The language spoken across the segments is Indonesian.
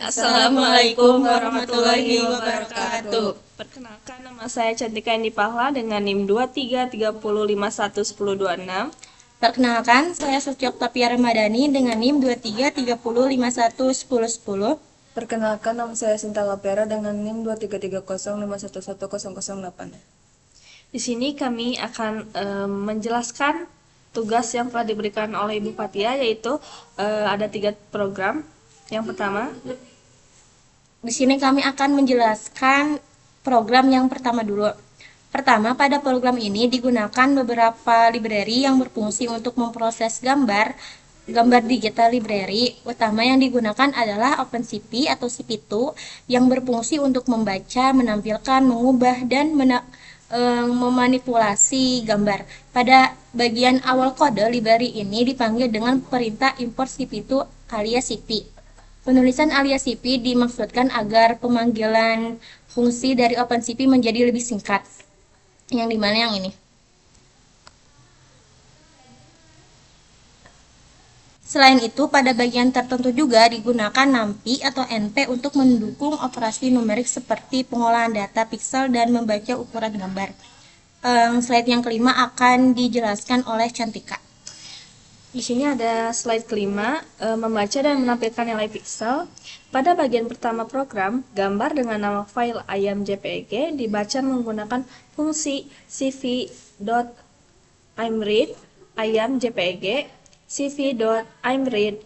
Assalamualaikum warahmatullahi wabarakatuh. Perkenalkan, nama saya Cantika Indi Pahla dengan NIM 2330511026. Perkenalkan, saya Setio Oktavia Ramadhani dengan NIM 2330511010. Perkenalkan, nama saya Sinta Lapera dengan NIM 233051110008. Di sini kami akan menjelaskan tugas yang telah diberikan oleh Ibu Fatia, yaitu ada 3 program. Yang pertama, Di sini kami akan menjelaskan program yang pertama dulu. Pertama, pada program ini digunakan beberapa library yang berfungsi untuk memproses gambar digital library. Utama yang digunakan adalah OpenCV atau CP2 yang berfungsi untuk membaca, menampilkan, mengubah, dan memanipulasi gambar. Pada bagian awal kode, library ini dipanggil dengan perintah import CP2 alias CP. Penulisan alias CP dimaksudkan agar pemanggilan fungsi dari OpenCV menjadi lebih singkat. Yang dimana yang ini? Selain itu, pada bagian tertentu juga digunakan NumPy atau NP untuk mendukung operasi numerik seperti pengolahan data pixel dan membaca ukuran gambar. Slide yang kelima akan dijelaskan oleh Cantika. di sini ada slide kelima, membaca dan menampilkan nilai pixel. Pada bagian pertama program, gambar dengan nama file ayam JPEG dibaca menggunakan fungsi cv.imread ayam JPEG, cv.imread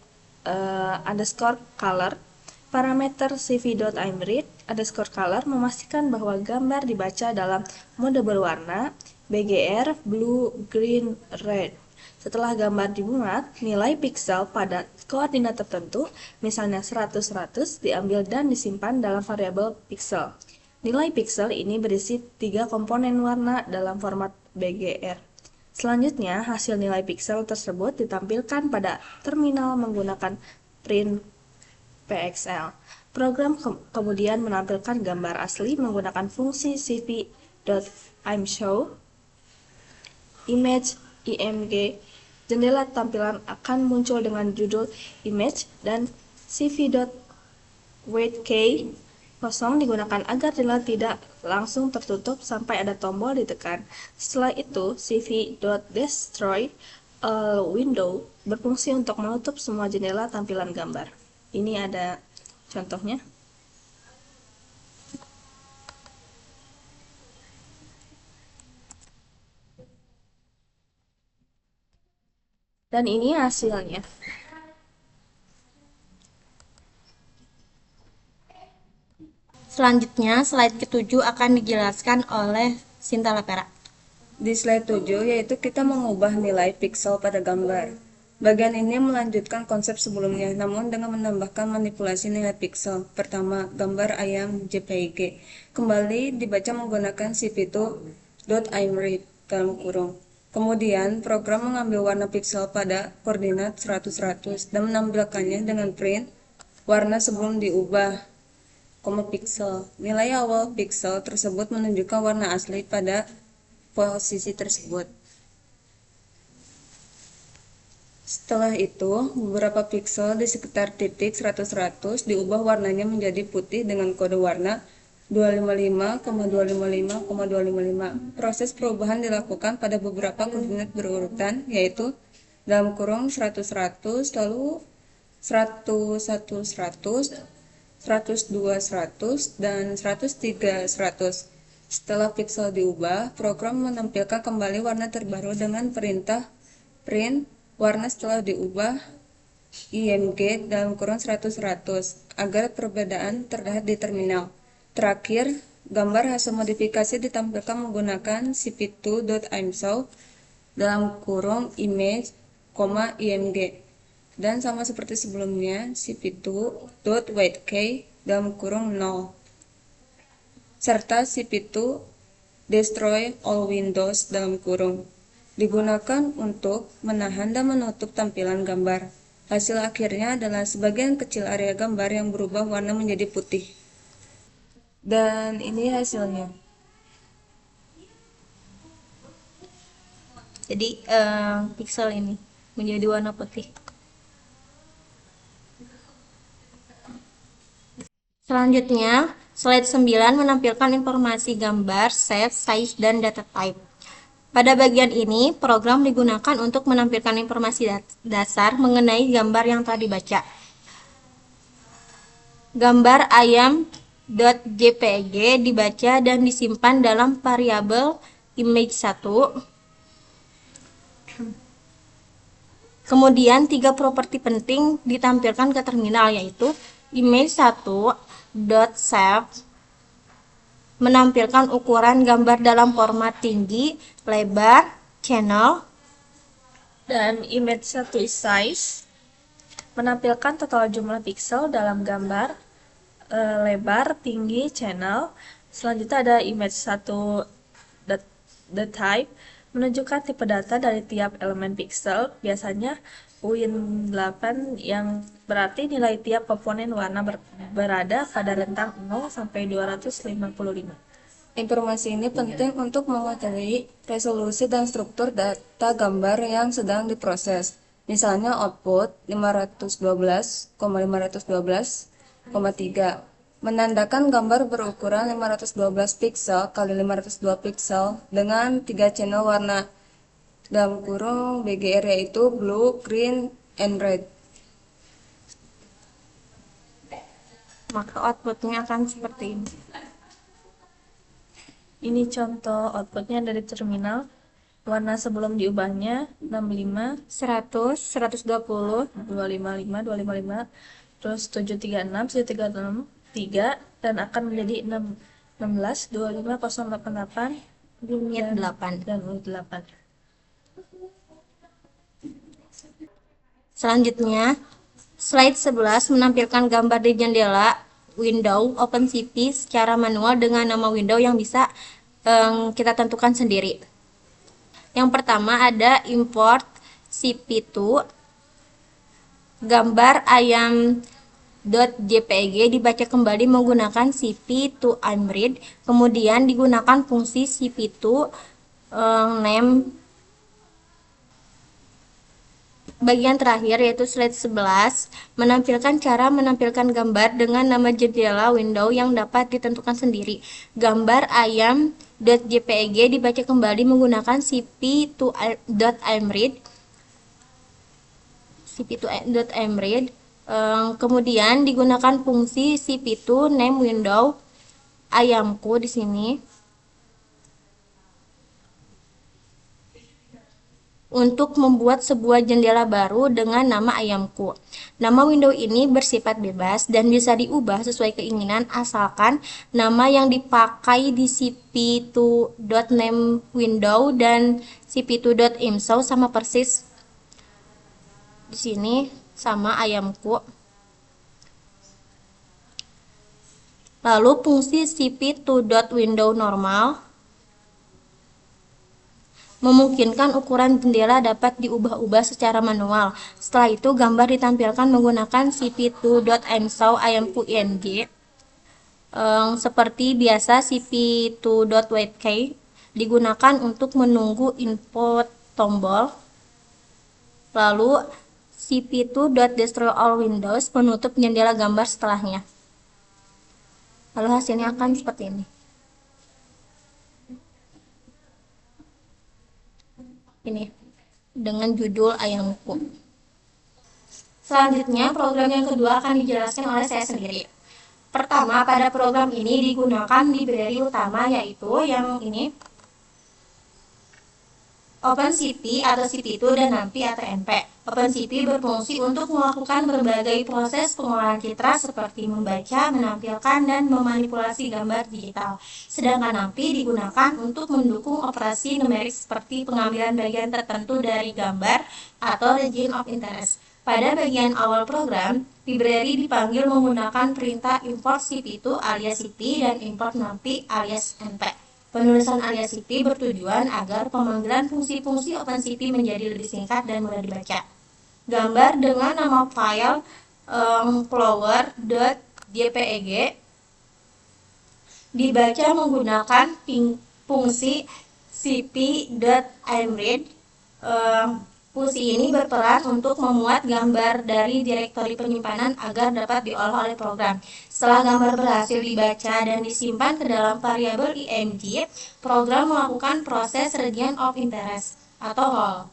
underscore color. Parameter cv.imread underscore color memastikan bahwa gambar dibaca dalam mode berwarna BGR, blue, green, red. Setelah gambar dimuat, nilai pixel pada koordinat tertentu, misalnya 100-100, diambil dan disimpan dalam variabel pixel. Nilai pixel ini berisi 3 komponen warna dalam format BGR. Selanjutnya, hasil nilai pixel tersebut ditampilkan pada terminal menggunakan print PXL. Program kemudian menampilkan gambar asli menggunakan fungsi cv.imshow image img. Jendela tampilan akan muncul dengan judul image dan cv.waitK kosong digunakan agar jendela tidak langsung tertutup sampai ada tombol ditekan. Setelah itu, cv.destroy all window berfungsi untuk menutup semua jendela tampilan gambar. Ini ada contohnya. Dan ini hasilnya. Selanjutnya, slide ke-7 akan dijelaskan oleh Sinta Lapera. Di slide 7, yaitu kita mengubah nilai pixel pada gambar. Bagian ini melanjutkan konsep sebelumnya, namun dengan menambahkan manipulasi nilai pixel. Pertama, gambar ayam JPEG. Kembali dibaca menggunakan cp2.imread dalam kurung. Kemudian, program mengambil warna pixel pada koordinat 100-100 dan menampilkannya dengan print warna sebelum diubah, pixel. Nilai awal pixel tersebut menunjukkan warna asli pada posisi tersebut. Setelah itu, beberapa pixel di sekitar titik 100-100 diubah warnanya menjadi putih dengan kode warna 255,255,255. Proses perubahan dilakukan pada beberapa koordinat berurutan, yaitu dalam kurung 100-100, lalu 101-100, 102-100, dan 103-100. Setelah pixel diubah, program menampilkan kembali warna terbaru dengan perintah print warna setelah diubah img dalam kurung 100-100 agar perbedaan terlihat di terminal. Terakhir, gambar hasil modifikasi ditampilkan menggunakan cp2.imshow dalam kurung image, img. Dan sama seperti sebelumnya, cp2.waitK dalam kurung 0 serta cp2 destroy all windows dalam kurung digunakan untuk menahan dan menutup tampilan gambar. Hasil akhirnya adalah sebagian kecil area gambar yang berubah warna menjadi putih. Dan ini hasilnya. Jadi pixel ini menjadi warna putih. Selanjutnya, slide 9 menampilkan informasi gambar, shape, size, dan data type. Pada bagian ini, program digunakan untuk menampilkan informasi dasar mengenai gambar yang telah dibaca. Gambar ayam.jpg dibaca dan disimpan dalam variabel image1. Kemudian, 3 properti penting ditampilkan ke terminal, yaitu image1.save menampilkan ukuran gambar dalam format tinggi, lebar, channel, Dan image1 size menampilkan total jumlah piksel dalam gambar, lebar, tinggi, channel. Selanjutnya ada image1 the type menunjukkan tipe data dari tiap elemen piksel, biasanya Win8 yang berarti nilai tiap komponen warna berada pada rentang 0 sampai 255. Informasi ini penting untuk mengetahui resolusi dan struktur data gambar yang sedang diproses. Misalnya output 512,512,3 menandakan gambar berukuran 512 piksel x 502 piksel dengan 3 channel warna dalam kurung BGR yaitu blue, green, and red. maka outputnya akan seperti ini. Ini contoh outputnya dari terminal. Warna sebelum diubahnya 65, 100, 120, 255, 255, terus 736, 736, 3, dan akan menjadi 16, 25, 088, unit 8. dan unit 8. Selanjutnya, slide 11 menampilkan gambar di jendela window OpenCV secara manual dengan nama window yang bisa kita tentukan sendiri. Yang pertama ada import cp2 gambar ayam.jpg dibaca kembali menggunakan cp2imread, kemudian digunakan fungsi cp2 name. Bagian terakhir yaitu slide 11 menampilkan cara menampilkan gambar dengan nama jendela window yang dapat ditentukan sendiri. Gambar ayam.jpg dibaca kembali menggunakan cp2.imread. Kemudian digunakan fungsi cp2 name window ayamku di sini untuk membuat sebuah jendela baru dengan nama ayamku. Nama window ini bersifat bebas dan bisa diubah sesuai keinginan asalkan nama yang dipakai di cp2.name window dan cp2.imshow sama persis. Di sini sama ayamku. Lalu fungsi cp2.window normal memungkinkan ukuran jendela dapat diubah-ubah secara manual. Setelah itu, gambar ditampilkan menggunakan cp2.imshow ayamku ing. Seperti biasa, cp2.waitkey digunakan untuk menunggu input tombol. Lalu, cp2.destroy all windows menutup jendela gambar setelahnya. Lalu hasilnya akan seperti ini. Ini dengan judul ayamku. Selanjutnya, program yang kedua akan dijelaskan oleh saya sendiri. Pertama, pada program ini digunakan library utama yaitu yang ini OpenCV atau CP2 dan NumPy atau NP. OpenCV berfungsi untuk melakukan berbagai proses pengolahan citra seperti membaca, menampilkan, dan memanipulasi gambar digital. Sedangkan NumPy digunakan untuk mendukung operasi numerik seperti pengambilan bagian tertentu dari gambar atau region of interest. Pada bagian awal program, library dipanggil menggunakan perintah import cp2 alias cp dan import numpy alias np. Penulisan alias cp bertujuan agar pemanggilan fungsi-fungsi OpenCV menjadi lebih singkat dan mudah dibaca. Gambar dengan nama file flower.jpeg dibaca menggunakan fungsi cp.imread Fungsi ini berperan untuk memuat gambar dari direktori penyimpanan agar dapat diolah oleh program. Setelah gambar berhasil dibaca dan disimpan ke dalam variabel img, program melakukan proses region of interest atau ROL.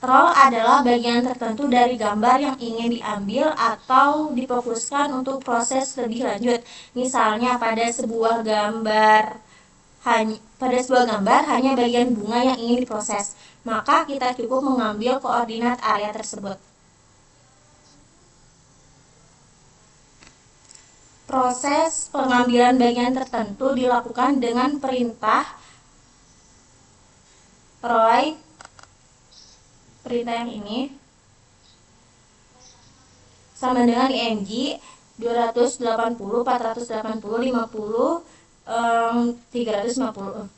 ROL adalah bagian tertentu dari gambar yang ingin diambil atau difokuskan untuk proses lebih lanjut. Misalnya pada sebuah gambar hanya bagian bunga yang ingin diproses, maka kita cukup mengambil koordinat area tersebut. Proses pengambilan bagian tertentu dilakukan dengan perintah ROI. Perintah yang ini sama dengan img 280, 480, 50, 350.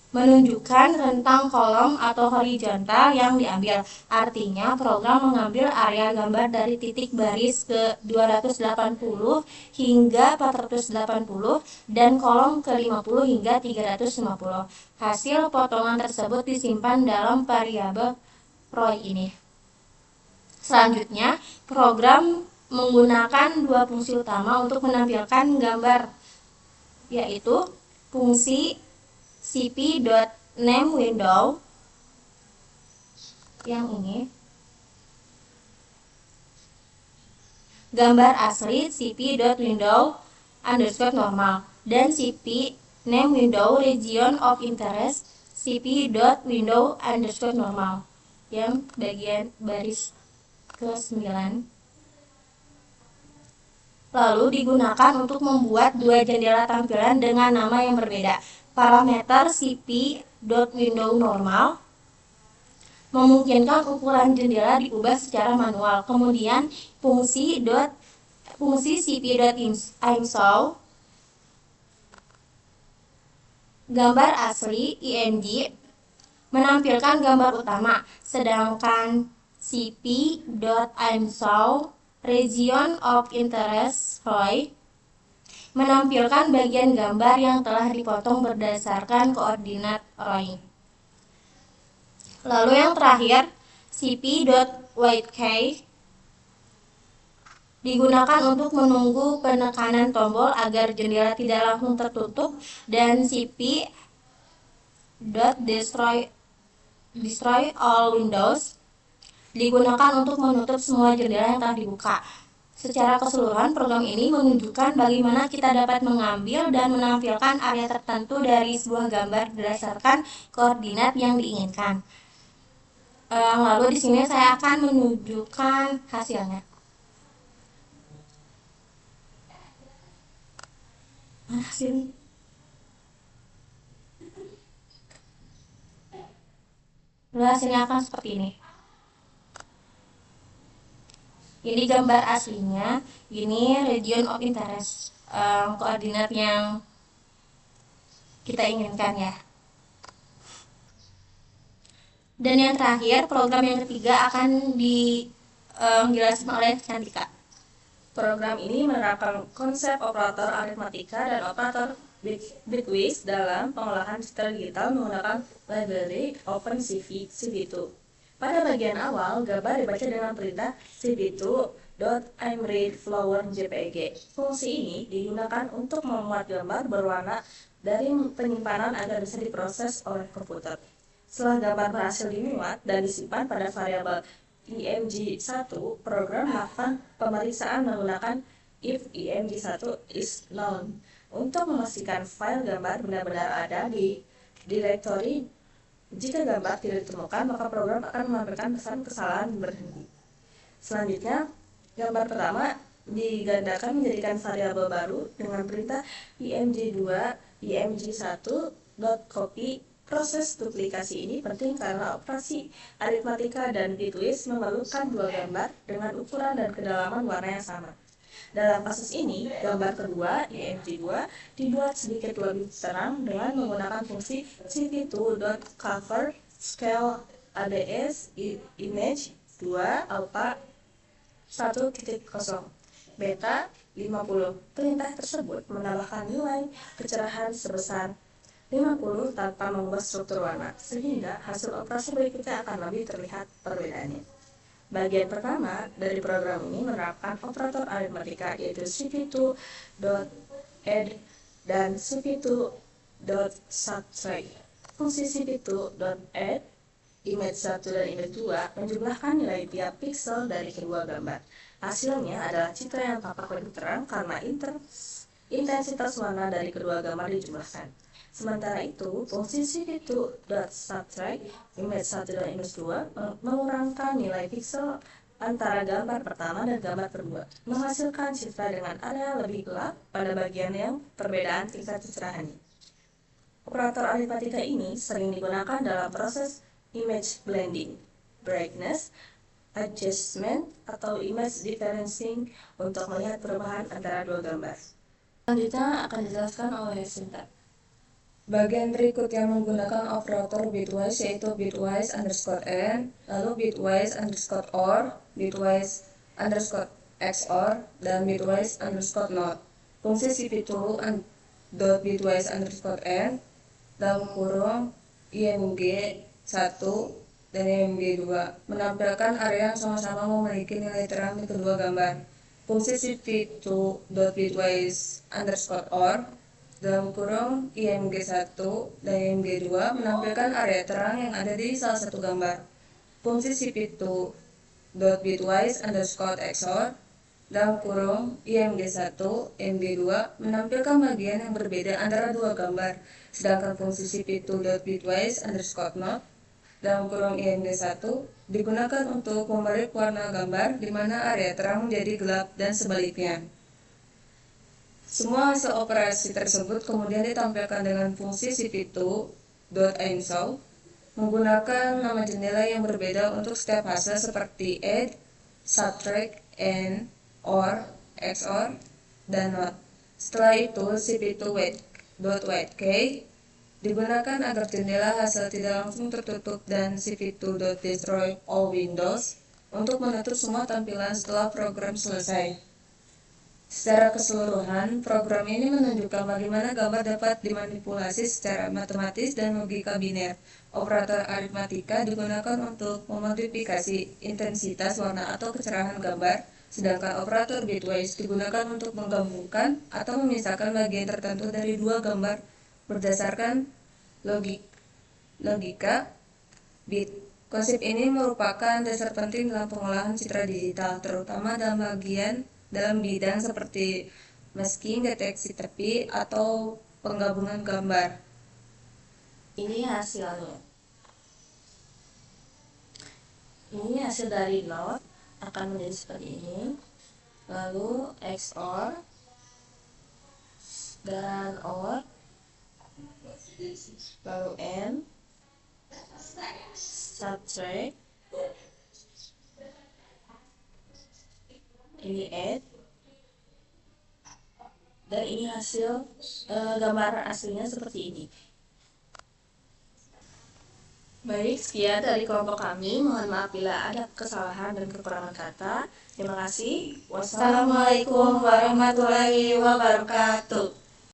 Menunjukkan rentang kolom atau horizontal yang diambil. Artinya program mengambil area gambar dari titik baris ke 280 hingga 480 dan kolom ke 50 hingga 350. Hasil potongan tersebut disimpan dalam variabel ROI ini. Selanjutnya, program menggunakan dua fungsi utama untuk menampilkan gambar, yaitu fungsi cp.nameWindow yang ini, gambar asli cp.window_normal, dan cp.nameWindow region of interest cp.window_normal yang bagian baris ke-9. Lalu digunakan untuk membuat dua jendela tampilan dengan nama yang berbeda. Parameter cp.window_normal memungkinkan ukuran jendela diubah secara manual. Kemudian fungsi cp.imshow gambar asli img menampilkan gambar utama, sedangkan cp.imshow region of interest ROI menampilkan bagian gambar yang telah dipotong berdasarkan koordinat ROI. Lalu yang terakhir, cp.widekey digunakan untuk menunggu penekanan tombol agar jendela tidak langsung tertutup, dan cp.destroy all windows digunakan untuk menutup semua jendela yang telah dibuka. Secara keseluruhan, program ini menunjukkan bagaimana kita dapat mengambil dan menampilkan area tertentu dari sebuah gambar berdasarkan koordinat yang diinginkan. Lalu di sini saya akan menunjukkan hasilnya. Hasilnya akan seperti ini. Ini gambar aslinya, ini region of interest, koordinat yang kita inginkan ya. Dan yang terakhir, program yang ketiga akan dijelaskan oleh Cantika. Program ini menerapkan konsep operator aritmatika dan operator bitwise dalam pengolahan digital menggunakan library OpenCV CV2. Pada bagian awal, gambar dibaca dengan perintah cv2.imreadFlowerJPG. Fungsi ini digunakan untuk memuat gambar berwarna dari penyimpanan agar bisa diproses oleh komputer. Setelah gambar berhasil dimuat dan disimpan pada variabel img1, program melakukan pemeriksaan menggunakan if img1 is known untuk memastikan file gambar benar-benar ada di direktori. Jika gambar tidak ditemukan, maka program akan menampilkan pesan kesalahan berhenti. Selanjutnya, gambar pertama digandakan menjadikan variabel baru dengan perintah img2 img1.copy. Proses duplikasi ini penting karena operasi aritmatika dan bitwise memerlukan dua gambar dengan ukuran dan kedalaman warna yang sama. Dalam kasus ini, gambar kedua img2 dibuat sedikit lebih terang dengan menggunakan fungsi cv2.cover_scale ADS image 2 alpha 1.0 beta 50. Perintah tersebut menambahkan nilai kecerahan sebesar 50 tanpa mengubah struktur warna, sehingga hasil operasi berikutnya akan lebih terlihat perbedaannya. Bagian pertama dari program ini menerapkan operator aritmatika yaitu cv2.add dan cv2.subtract. Fungsi cv2.add image 1 dan image 2 menjumlahkan nilai tiap piksel dari kedua gambar. Hasilnya adalah citra yang tampak lebih terang karena intensitas warna dari kedua gambar dijumlahkan. Sementara itu, fungsi cv2.subtract image 1 dan image 2 mengurangkan nilai piksel antara gambar pertama dan gambar kedua, menghasilkan citra dengan area lebih gelap pada bagian yang perbedaan tingkat kecerahannya. Operator aritmatika ini sering digunakan dalam proses image blending, brightness, adjustment, atau image differencing untuk melihat perubahan antara dua gambar. Selanjutnya akan dijelaskan oleh Sinta. Bagian berikut yang menggunakan operator bitwise yaitu bitwise underscore n, lalu bitwise underscore or, bitwise underscore xor, dan bitwise underscore not. Fungsi cp2.bitwise underscore n dalam kurung img 1 dan img 2 menampilkan area yang sama-sama memiliki nilai terang di kedua gambar. Fungsi cp2.bitwise underscore or dalam kurung img1 dan img2 menampilkan area terang yang ada di salah satu gambar. Fungsi cp2.bitwise underscore xor dalam kurung img1 img2 menampilkan bagian yang berbeda antara dua gambar, sedangkan fungsi cp2.bitwise underscore not dalam kurung img1 digunakan untuk membalik warna gambar di mana area terang menjadi gelap dan sebaliknya. Semua hasil operasi tersebut kemudian ditampilkan dengan fungsi cp2.ainshaw menggunakan nama jendela yang berbeda untuk setiap hasil seperti add, subtract, and, or, xor, dan not. Setelah itu cp2.waitk digunakan agar jendela hasil tidak langsung tertutup dan cp2.destroy all windows untuk menutup semua tampilan setelah program selesai. Secara keseluruhan, program ini menunjukkan bagaimana gambar dapat dimanipulasi secara matematis dan logika biner. Operator aritmatika digunakan untuk memodifikasi intensitas warna atau kecerahan gambar, sedangkan operator bitwise digunakan untuk menggabungkan atau memisahkan bagian tertentu dari dua gambar berdasarkan logika bit. Konsep ini merupakan dasar penting dalam pengolahan citra digital, terutama dalam bidang seperti masking, deteksi tepi, atau penggabungan gambar. Ini hasilnya. Ini hasil dari not akan menjadi seperti ini. Lalu XOR dan OR, lalu AND, subtract, ini add, dan ini hasil gambar aslinya seperti ini. Baik, sekian dari kelompok kami. Mohon maaf bila ada kesalahan dan kekurangan kata. Terima kasih. Wassalamualaikum warahmatullahi wabarakatuh.